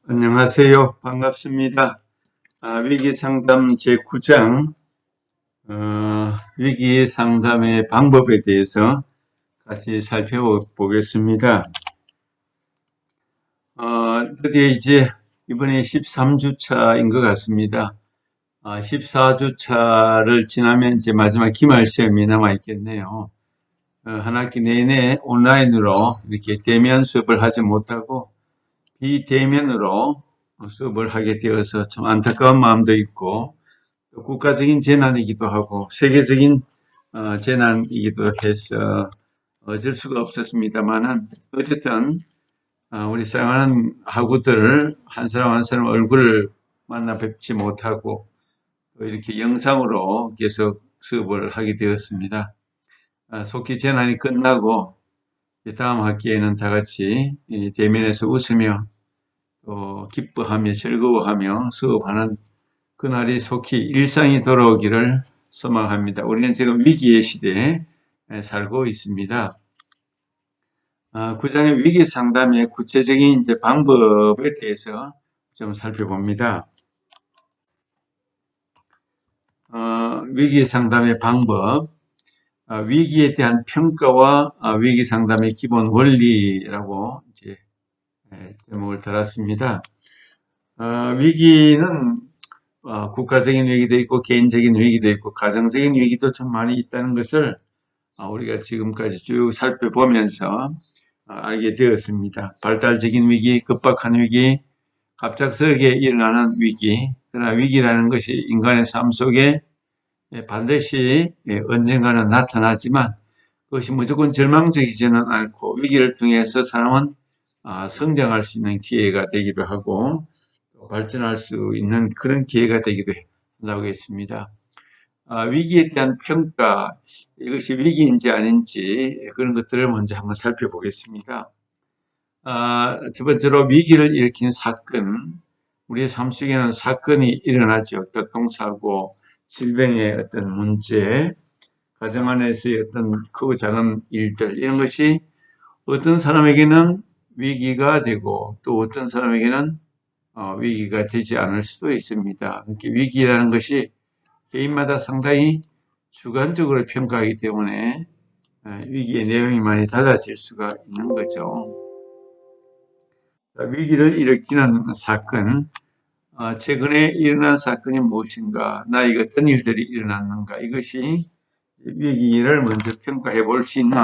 안녕하세요. 반갑습니다. 위기상담 제9장, 위기상담의 방법에 대해서 같이 살펴보겠습니다. 드디어 이제 이번에 13주차인 것 같습니다. 14주차를 지나면 이제 마지막 기말시험이 남아있겠네요. 한 학기 내내 온라인으로 이렇게 대면 수업을 하지 못하고 비대면으로 수업을 하게 되어서 참 안타까운 마음도 있고, 또 국가적인 재난이기도 하고 세계적인 재난이기도 해서 어쩔 수가 없었습니다만은, 어쨌든 우리 사랑하는 학우들 한 사람 한 사람 얼굴을 만나 뵙지 못하고 또 이렇게 영상으로 계속 수업을 하게 되었습니다. 속히 재난이 끝나고 다음 학기에는 다 같이 대면에서 웃으며 또 기뻐하며 즐거워하며 수업하는 그날이 속히 일상이 돌아오기를 소망합니다. 우리는 지금 위기의 시대에 살고 있습니다. 9장의 위기 상담의 구체적인 이제 방법에 대해서 좀 살펴봅니다. 위기 상담의 방법, 위기에 대한 평가와 위기 상담의 기본 원리라고 이제 제목을 달았습니다. 위기는 국가적인 위기도 있고 개인적인 위기도 있고 가정적인 위기도 참 많이 있다는 것을 우리가 지금까지 쭉 살펴보면서 알게 되었습니다. 발달적인 위기, 급박한 위기, 갑작스럽게 일어나는 위기, 그러나 위기라는 것이 인간의 삶 속에 반드시 언젠가는 나타나지만 그것이 무조건 절망적이지는 않고 위기를 통해서 사람은 성장할 수 있는 기회가 되기도 하고 발전할 수 있는 그런 기회가 되기도 한다고 했습니다. 위기에 대한 평가, 이것이 위기인지 아닌지 그런 것들을 먼저 한번 살펴보겠습니다. 첫 번째로 위기를 일으킨 사건, 우리의 삶 속에는 사건이 일어나죠. 교통사고, 질병의 어떤 문제, 가정 안에서의 어떤 크고 작은 일들, 이런 것이 어떤 사람에게는 위기가 되고 또 어떤 사람에게는 위기가 되지 않을 수도 있습니다. 이렇게 위기라는 것이 개인마다 상당히 주관적으로 평가하기 때문에 위기의 내용이 많이 달라질 수가 있는 거죠. 위기를 일으키는 사건, 최근에 일어난 사건이 무엇인가, 나에게 어떤 일들이 일어났는가, 이것이 위기를 먼저 평가해 볼 수 있는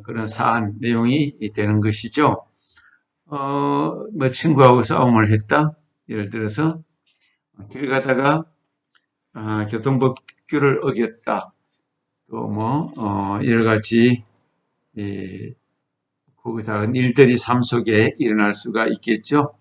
그런 사안, 내용이 되는 것이죠. 뭐 친구하고 싸움을 했다. 예를 들어서 길 가다가 교통법규를 어겼다. 또 뭐 여러 가지 크고 작은 일들이 삶 속에 일어날 수가 있겠죠.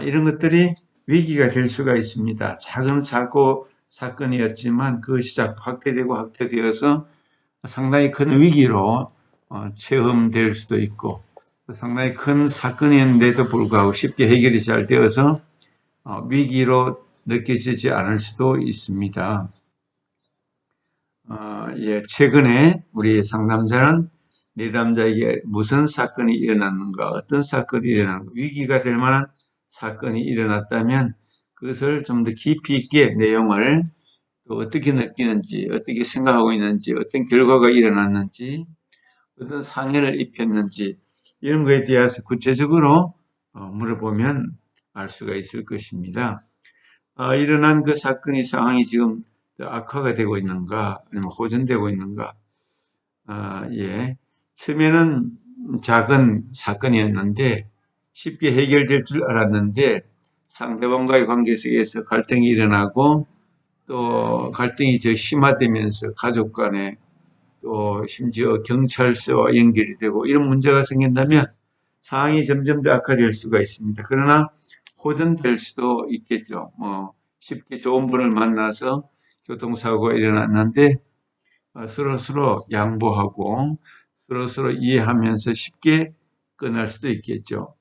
이런 것들이 위기가 될 수가 있습니다. 작은 사고 사건이었지만 그것이 자꾸 확대되고 확대되어서 상당히 큰 위기로 체험될 수도 있고 상당히 큰 사건이었는데도 불구하고 쉽게 해결이 잘 되어서 위기로 느껴지지 않을 수도 있습니다. 최근에 우리 상담자는 내담자에게 무슨 사건이 일어났는가, 어떤 사건이 일어났는가, 위기가 될 만한 사건이 일어났다면 그것을 좀 더 깊이 있게 내용을 또 어떻게 느끼는지, 어떻게 생각하고 있는지, 어떤 결과가 일어났는지, 어떤 상해를 입혔는지 이런 거에 대해서 구체적으로 물어보면 알 수가 있을 것입니다. 일어난 그 사건이 상황이 지금 악화가 되고 있는가 아니면 호전되고 있는가. 처음에는 작은 사건이었는데 쉽게 해결될 줄 알았는데 상대방과의 관계 속에서 갈등이 일어나고 또 갈등이 더 심화되면서 가족 간에 또 심지어 경찰서와 연결이 되고 이런 문제가 생긴다면 상황이 점점 더 악화될 수가 있습니다. 그러나 호전될 수도 있겠죠. 쉽게 좋은 분을 만나서 교통사고가 일어났는데 서로 양보하고 서로 이해하면서 쉽게 끝날 수도 있겠죠.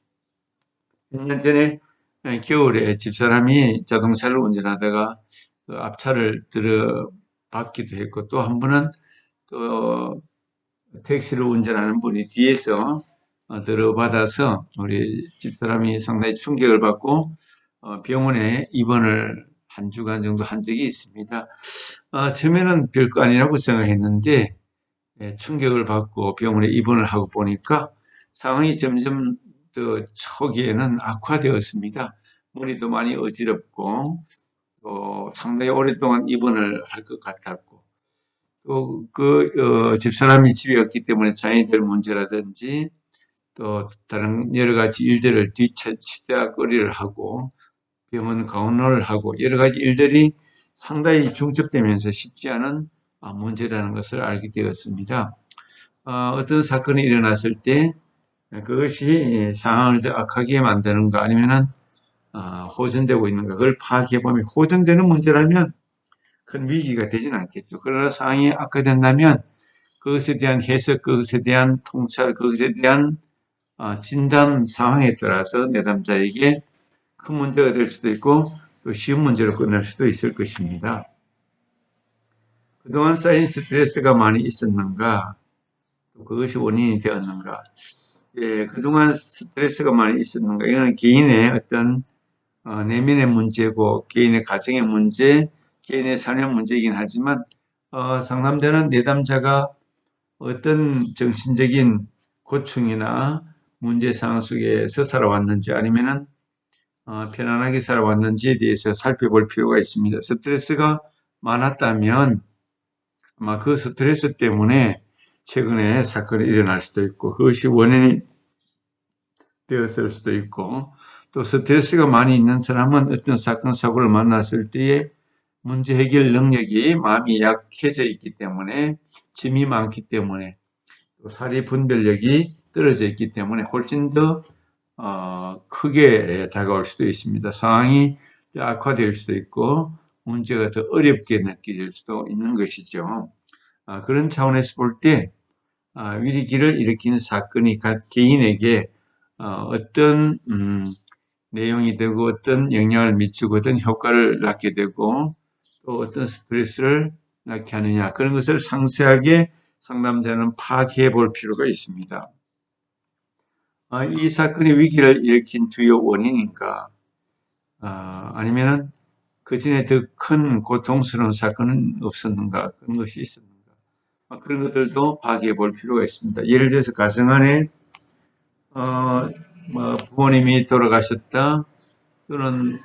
몇 년 전에 겨울에 집사람이 자동차를 운전하다가 그 앞차를 들어받기도 했고 또 한 번은 또 택시를 운전하는 분이 뒤에서 들어받아서 우리 집사람이 상당히 충격을 받고 병원에 입원을 한 주간 정도 한 적이 있습니다. 처음에는 별거 아니라고 생각했는데 충격을 받고 병원에 입원을 하고 보니까 상황이 점점 더 초기에는 악화되었습니다. 머리도 많이 어지럽고 또 상당히 오랫동안 입원을 할 것 같았고 또 집사람이 집에 없기 때문에 자녀들 문제라든지 또 다른 여러 가지 일들을 뒤치다거리를 하고 병원 가운을 하고 여러 가지 일들이 상당히 중첩되면서 쉽지 않은 문제라는 것을 알게 되었습니다. 어떤 사건이 일어났을 때 그것이 상황을 더 악하게 만드는가 아니면은 호전되고 있는가 그걸 파악해 보면 호전되는 문제라면 큰 위기가 되지는 않겠죠. 그러나 상황이 악화된다면 그것에 대한 해석, 그것에 대한 통찰, 그것에 대한 진단 상황에 따라서 내담자에게 큰 문제가 될 수도 있고 또 쉬운 문제로 끝날 수도 있을 것입니다. 그동안 쌓인 스트레스가 많이 있었는가, 또 그것이 원인이 되었는가. 예, 그동안 스트레스가 많이 있었는가. 이거는 개인의 어떤 내면의 문제고 개인의 가정의 문제, 개인의 삶의 문제이긴 하지만 상담자는 내담자가 어떤 정신적인 고충이나 문제 상황 속에서 살아왔는지 아니면은 편안하게 살아왔는지에 대해서 살펴볼 필요가 있습니다. 스트레스가 많았다면 아마 그 스트레스 때문에 최근에 사건이 일어날 수도 있고 그것이 원인이 되었을 수도 있고 또 스트레스가 많이 있는 사람은 어떤 사건 사고를 만났을 때에 문제 해결 능력이 마음이 약해져 있기 때문에 짐이 많기 때문에 또 사리 분별력이 떨어져 있기 때문에 훨씬 더 크게 다가올 수도 있습니다. 상황이 악화될 수도 있고 문제가 더 어렵게 느껴질 수도 있는 것이죠. 그런 차원에서 볼 때 위기를 일으키는 사건이 각 개인에게 어떤 내용이 되고 어떤 영향을 미치고 어떤 효과를 낳게 되고 또 어떤 스트레스를 낳게 하느냐 그런 것을 상세하게 상담자는 파악해 볼 필요가 있습니다. 이 사건이 위기를 일으킨 주요 원인인가 아니면은 그 전에 더 큰 고통스러운 사건은 없었는가 그런 것이 있었는가 그런 것들도 파악해 볼 필요가 있습니다. 예를 들어서 가정 안에 부모님이 돌아가셨다 또는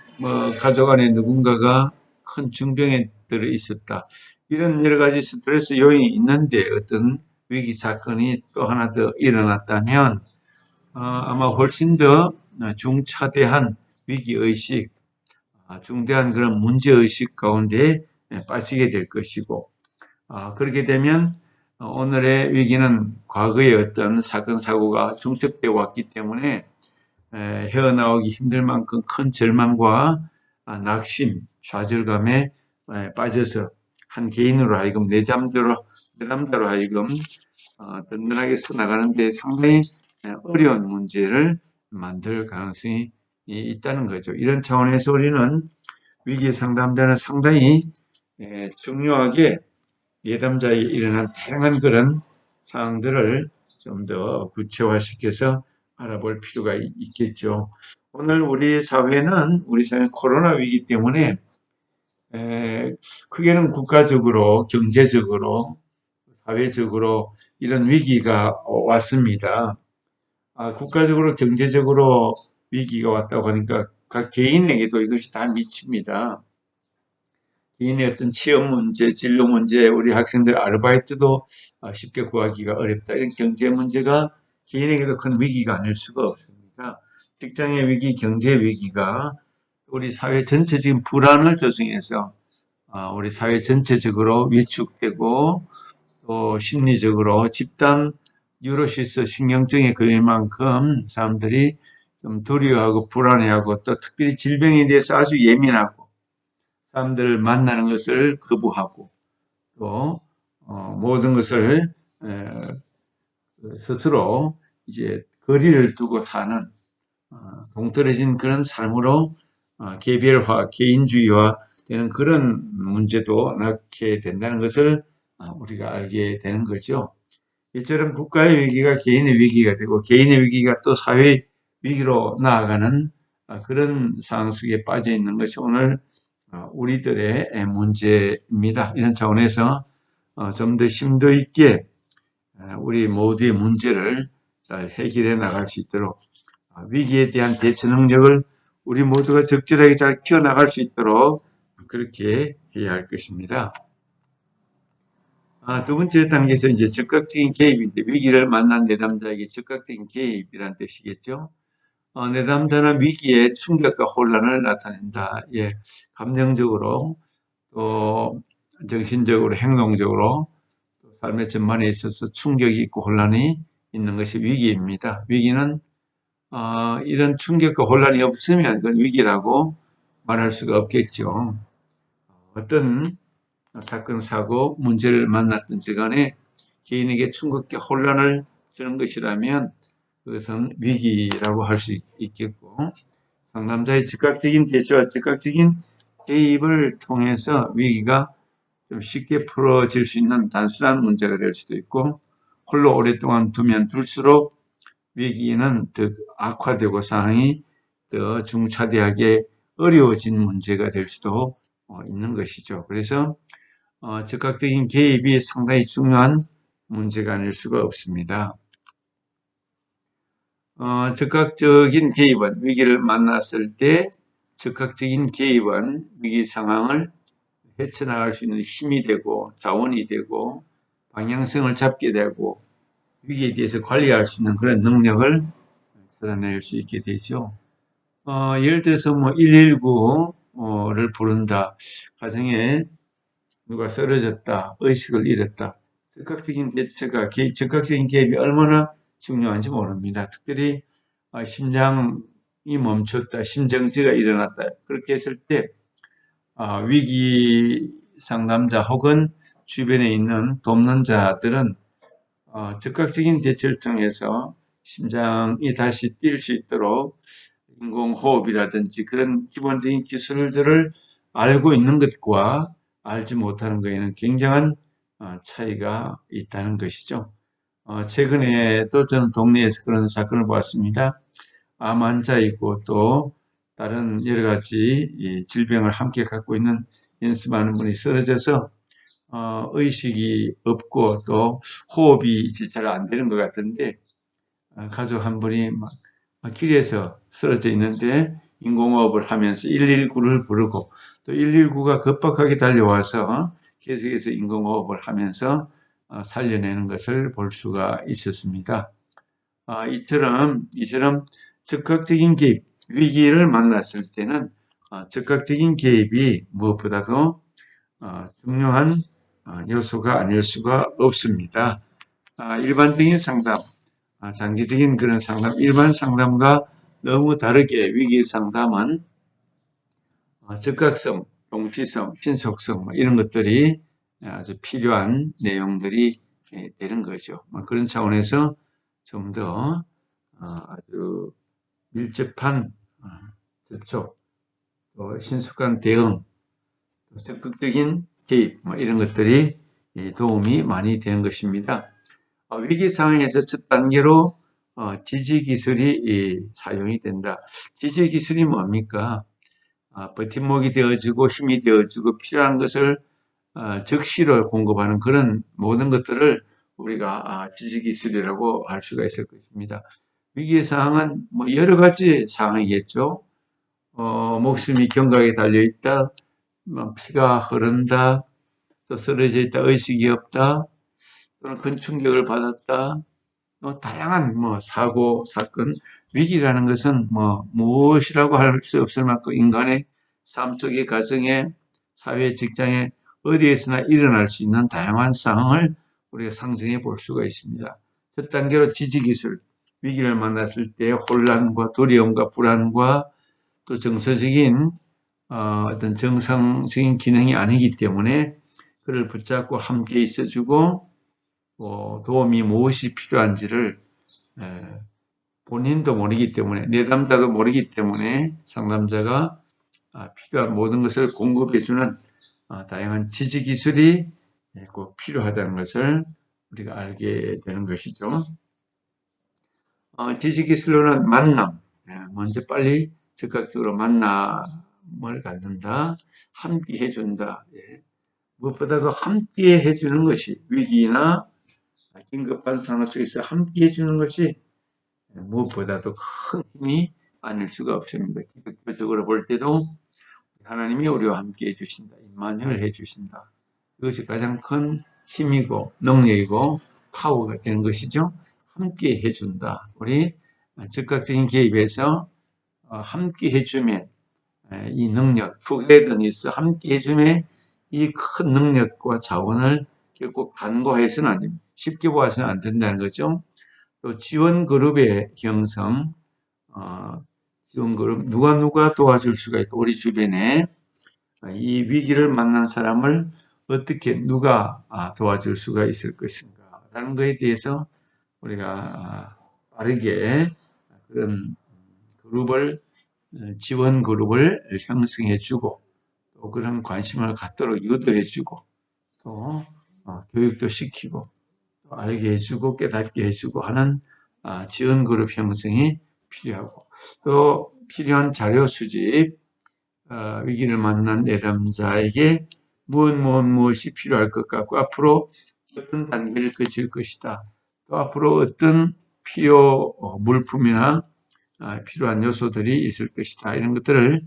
가족 안에 누군가가 큰 중병에 들어 있었다 이런 여러 가지 스트레스 요인이 있는데 어떤 위기 사건이 또 하나 더 일어났다면 아마 훨씬 더 중차대한 위기의식, 중대한 그런 문제의식 가운데 빠지게 될 것이고, 그렇게 되면 오늘의 위기는 과거의 어떤 사건, 사고가 중첩되어 왔기 때문에 헤어나오기 힘들 만큼 큰 절망과 낙심, 좌절감에 빠져서 한 개인으로 하여금 내담자로 하여금 든든하게 써나가는데 상당히 어려운 문제를 만들 가능성이 있다는 거죠. 이런 차원에서 우리는 위기 상담자는 상당히 중요하게 예담자에 일어난 다양한 그런 사항들을 좀 더 구체화시켜서 알아볼 필요가 있겠죠. 오늘 우리 사회는 코로나 위기 때문에 크게는 국가적으로, 경제적으로, 사회적으로 이런 위기가 왔습니다. 국가적으로, 경제적으로 위기가 왔다고 하니까 각 개인에게도 이것이 다 미칩니다. 개인의 어떤 취업 문제, 진로 문제, 우리 학생들 아르바이트도 쉽게 구하기가 어렵다. 이런 경제 문제가 개인에게도 큰 위기가 아닐 수가 없습니다. 직장의 위기, 경제 위기가 우리 사회 전체적인 불안을 조성해서 우리 사회 전체적으로 위축되고 또 심리적으로 집단 뉴로시스 신경증에 걸릴 만큼 사람들이 좀 두려워하고 불안해하고 또 특별히 질병에 대해서 아주 예민하고 사람들을 만나는 것을 거부하고 또 모든 것을 스스로 이제 거리를 두고 사는 동떨어진 그런 삶으로 개별화, 개인주의화 되는 그런 문제도 낳게 된다는 것을 우리가 알게 되는 거죠. 이처럼 국가의 위기가 개인의 위기가 되고 개인의 위기가 또 사회 위기로 나아가는 그런 상황 속에 빠져 있는 것이 오늘 우리들의 문제입니다. 이런 차원에서 좀 더 심도 있게 우리 모두의 문제를 잘 해결해 나갈 수 있도록 위기에 대한 대처 능력을 우리 모두가 적절하게 잘 키워나갈 수 있도록 그렇게 해야 할 것입니다. 두 번째 단계에서 이제 적극적인 개입인데 위기를 만난 내담자에게 적극적인 개입이란 뜻이겠죠. 내담자는 위기에 충격과 혼란을 나타낸다. 예, 감정적으로 또 정신적으로 행동적으로 또 삶의 전반에 있어서 충격이 있고 혼란이 있는 것이 위기입니다. 위기는 이런 충격과 혼란이 없으면 그건 위기라고 말할 수가 없겠죠. 어떤 사건, 사고, 문제를 만났든지 간에 개인에게 충격과 혼란을 주는 것이라면 그것은 위기라고 할 수 있겠고 상담자의 즉각적인 대처와 즉각적인 개입을 통해서 위기가 좀 쉽게 풀어질 수 있는 단순한 문제가 될 수도 있고 홀로 오랫동안 두면 둘수록 위기는 더 악화되고 상황이 더 중차대하게 어려워진 문제가 될 수도 있는 것이죠. 그래서 즉각적인 개입이 상당히 중요한 문제가 아닐 수가 없습니다. 즉각적인 개입은 위기를 만났을 때 즉각적인 개입은 위기 상황을 헤쳐나갈 수 있는 힘이 되고 자원이 되고 방향성을 잡게 되고 위기에 대해서 관리할 수 있는 그런 능력을 찾아낼 수 있게 되죠. 예를 들어서 뭐 119를 부른다. 가정에 누가 쓰러졌다. 의식을 잃었다. 즉각적인 대처가 즉각적인 개입이 얼마나 중요한지 모릅니다. 특별히 심장이 멈췄다. 심정지가 일어났다. 그렇게 했을 때 위기 상담자 혹은 주변에 있는 돕는 자들은 즉각적인 대처를 통해서 심장이 다시 뛸 수 있도록 인공호흡이라든지 그런 기본적인 기술들을 알고 있는 것과 알지 못하는 것에는 굉장한 차이가 있다는 것이죠. 최근에도 저는 동네에서 그런 사건을 보았습니다. 암 환자이고 또 다른 여러 가지 질병을 함께 갖고 있는 연습하는 분이 쓰러져서 의식이 없고 또 호흡이 이제 잘 안 되는 것 같은데 가족 한 분이 막 길에서 쓰러져 있는데 인공호흡을 하면서 119를 부르고 또 119가 급박하게 달려와서 계속해서 인공호흡을 하면서 살려내는 것을 볼 수가 있었습니다. 이처럼 적극적인 개입, 위기를 만났을 때는 적극적인 개입이 무엇보다도 중요한 요소가 아닐 수가 없습니다. 일반적인 상담, 장기적인 그런 상담, 일반 상담과 너무 다르게 위기 상담은 즉각성, 동치성, 신속성 이런 것들이 아주 필요한 내용들이 되는 거죠. 그런 차원에서 좀 더 아주 밀접한 접촉, 또 신속한 대응, 또 적극적인 개입 이런 것들이 도움이 많이 되는 것입니다. 위기 상황에서 첫 단계로 지지 기술이 사용이 된다. 지지 기술이 뭡니까? 버팀목이 되어주고 힘이 되어주고 필요한 것을 즉시로 공급하는 그런 모든 것들을 우리가 지지 기술이라고 할 수가 있을 것입니다. 위기의 상황은 뭐 여러 가지 상황이겠죠. 목숨이 경각에 달려 있다, 피가 흐른다, 또 쓰러져 있다, 의식이 없다, 또는 큰 충격을 받았다. 다양한 사고, 사건, 위기라는 것은 무엇이라고 할 수 없을 만큼 인간의 삶 속의 가정에, 사회, 직장에 어디에서나 일어날 수 있는 다양한 상황을 우리가 상정해 볼 수가 있습니다. 첫 단계로 지지기술, 위기를 만났을 때 혼란과 두려움과 불안과 또 정서적인 어떤 정상적인 기능이 아니기 때문에 그를 붙잡고 함께 있어주고 도움이 무엇이 필요한지를 본인도 모르기 때문에 내담자도 모르기 때문에 상담자가 필요한 모든 것을 공급해주는 다양한 지지 기술이 꼭 필요하다는 것을 우리가 알게 되는 것이죠. 지식기술로는 만남, 먼저 빨리 즉각적으로 만남을 갖는다, 함께 해준다. 무엇보다도 함께 해주는 것이 위기나 긴급한 상황 속에서 함께 해주는 것이 무엇보다도 큰 힘이 아닐 수가 없습니다. 기독교적으로 볼 때도 하나님이 우리와 함께 해주신다. 임마누엘 해주신다. 이것이 가장 큰 힘이고 능력이고 파워가 되는 것이죠. 함께 해준다. 우리 즉각적인 개입에서 함께 해주면 이 능력, 투게더니스 함께 해주면 이 큰 능력과 자원을 결국 간과해서는 안 됩니다. 쉽게 보아서는 안 된다는 거죠. 또 지원 그룹의 형성, 지원 그룹 누가 도와줄 수가 있고 우리 주변에 이 위기를 만난 사람을 어떻게 누가 도와줄 수가 있을 것인가 라는 것에 대해서 우리가 빠르게 그런 그룹을 지원 그룹을 형성해 주고 또 그런 관심을 갖도록 유도해 주고 또 교육도 시키고 또 알게 해주고 깨닫게 해주고 하는 지원 그룹 형성이 필요하고 또 필요한 자료 수집 위기를 만난 내담자에게 무엇이 필요할 것 같고 앞으로 어떤 단계를 거칠 것이다. 또 앞으로 어떤 물품이나 필요한 요소들이 있을 것이다. 이런 것들을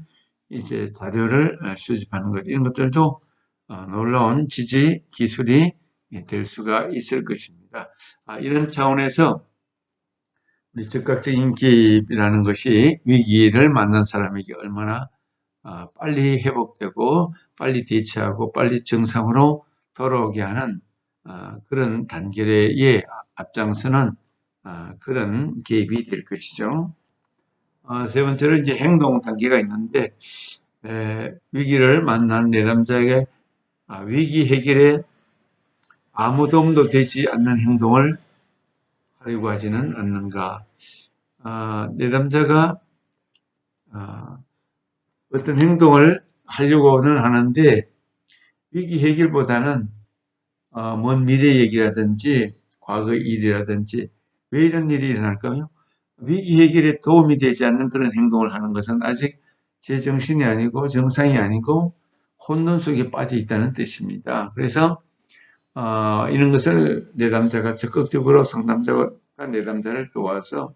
이제 자료를 수집하는 것 이런 것들도 놀라운 지지 기술이 될 수가 있을 것입니다. 이런 차원에서 우리 즉각적인 개입이라는 것이 위기를 만난 사람에게 얼마나 빨리 회복되고 빨리 대처하고 빨리 정상으로 돌아오게 하는 그런 단계에 앞장서는 그런 개입이 될 것이죠. 세 번째로 이제 행동 단계가 있는데 위기를 만난 내담자에게 위기 해결에 아무 도움도 되지 않는 행동을 하려고 하지는 않는가. 내담자가 어떤 행동을 하려고는 하는데 위기 해결보다는 먼 미래 얘기라든지 과거 일이라든지 왜 이런 일이 일어날까요? 위기 해결에 도움이 되지 않는 그런 행동을 하는 것은 아직 제정신이 아니고 정상이 아니고 혼돈 속에 빠져 있다는 뜻입니다. 그래서 이런 것을 내담자가 적극적으로 상담자가 내담자를 도와서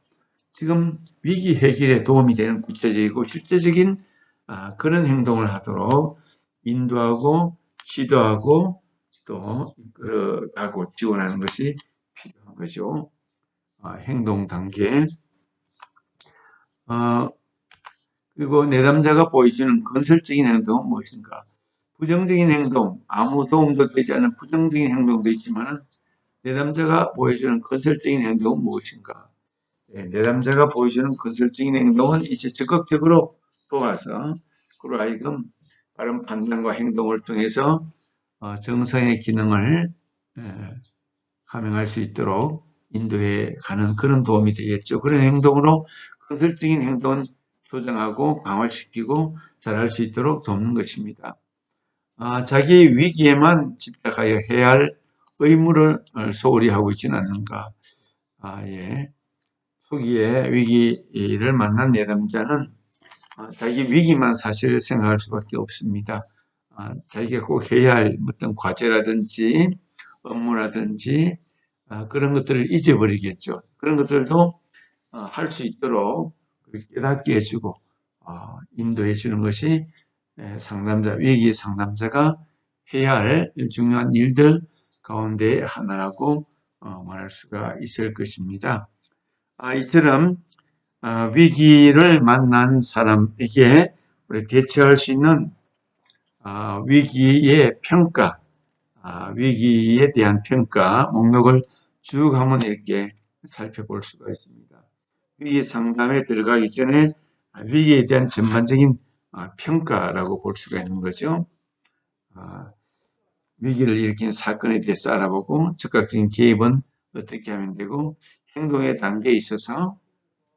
지금 위기 해결에 도움이 되는 구체적이고 실제적인 그런 행동을 하도록 인도하고 지도하고 또 이끌어가고 지원하는 것이 필요한 거죠. 행동 단계. 그리고 내담자가 보여주는 건설적인 행동은 무엇인가? 부정적인 행동, 아무 도움도 되지 않는 부정적인 행동도 있지만 내담자가 보여주는 건설적인 행동은 무엇인가? 내담자가 보여주는 건설적인 행동은 이제 적극적으로 도와서 그로 하여금 바른 판단과 행동을 통해서 정상의 기능을 감행할 수 있도록 인도해 가는 그런 도움이 되겠죠. 그런 행동으로 건설적인 행동은 조정하고 강화시키고 잘할 수 있도록 돕는 것입니다. 자기 위기에만 집착하여 해야 할 의무를 소홀히 하고 있지는 않는가. 예. 초기에 위기를 만난 내담자는 자기 위기만 사실 생각할 수밖에 없습니다. 자기가 꼭 해야 할 어떤 과제라든지 업무라든지 그런 것들을 잊어버리겠죠. 그런 것들도 할 수 있도록 깨닫게 해주고 인도해 주는 것이 상담자, 위기 상담자가 해야 할 중요한 일들 가운데 하나라고 말할 수가 있을 것입니다. 이처럼 위기를 만난 사람에게 우리 대처할 수 있는 위기의 평가, 위기에 대한 평가 목록을 쭉 한번 이렇게 살펴볼 수가 있습니다. 위기 상담에 들어가기 전에 위기에 대한 전반적인 평가라고 볼 수가 있는 거죠. 위기를 일으킨 사건에 대해서 알아보고 적극적인 개입은 어떻게 하면 되고 행동의 단계에 있어서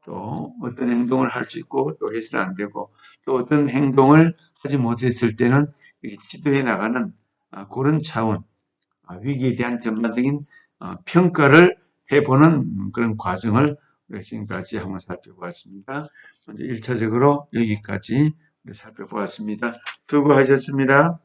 또 어떤 행동을 할 수 있고 또 해서는 안 되고 또 어떤 행동을 하지 못했을 때는 지도해 나가는 그런 차원 위기에 대한 전반적인 평가를 해보는 그런 과정을 우리가 지금까지 한번 살펴보았습니다. 먼저 1차적으로 여기까지 살펴보았습니다. 수고하셨습니다.